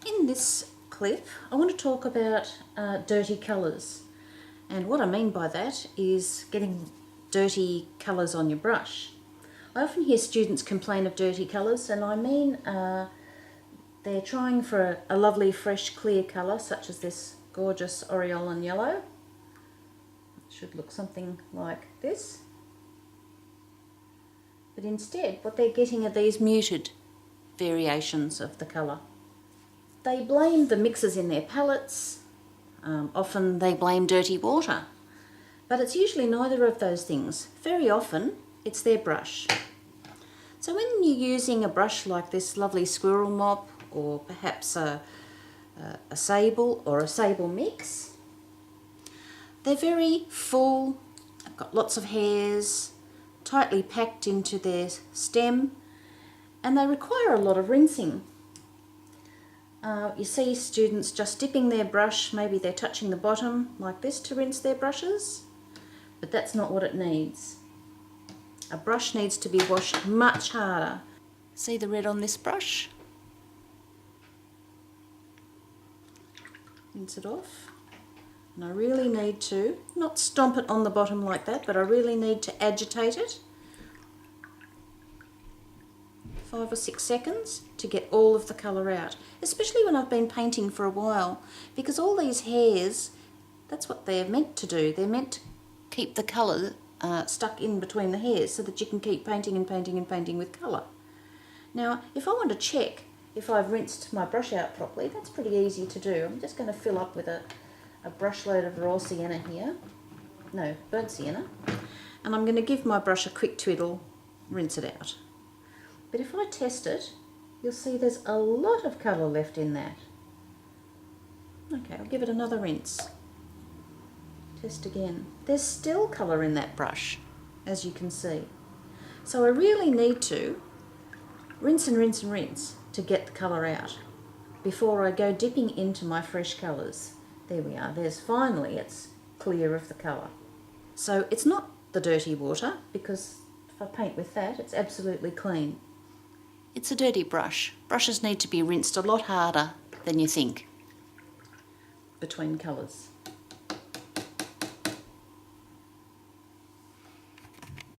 In this clip, I want to talk about dirty colours, and what I mean by that is getting dirty colours on your brush. I often hear students complain of dirty colours, and I mean they're trying for a lovely fresh clear colour such as this gorgeous aureolin yellow. It should look something like this. But instead what they're getting are these muted variations of the colour. They blame the mixes in their palettes, often they blame dirty water, but it's usually neither of those things. Very often it's their brush. So when you're using a brush like this lovely squirrel mop, or perhaps a sable or a sable mix, they're very full, they've got lots of hairs, tightly packed into their stem, and they require a lot of rinsing. You see students just dipping their brush, maybe they're touching the bottom like this to rinse their brushes, but that's not what it needs. A brush needs to be washed much harder. See the red on this brush? Rinse it off. And I really need to, not stomp it on the bottom like that, but I really need to agitate it 5 or 6 seconds to get all of the colour out, especially when I've been painting for a while, because all these hairs, that's what they're meant to do. They're meant to keep the colour stuck in between the hairs so that you can keep painting and painting and painting with colour. Now, if I want to check if I've rinsed my brush out properly, that's pretty easy to do. I'm just going to fill up with a brush load of raw sienna here, no, burnt sienna, and I'm going to give my brush a quick twiddle, rinse it out. But if I test it, you'll see there's a lot of colour left in that. Okay, I'll give it another rinse. Test again. There's still colour in that brush, as you can see. So I really need to rinse and rinse and rinse to get the colour out before I go dipping into my fresh colours. There we are, there's finally, it's clear of the colour. So it's not the dirty water, because if I paint with that, it's absolutely clean. It's a dirty brush. Brushes need to be rinsed a lot harder than you think between colours.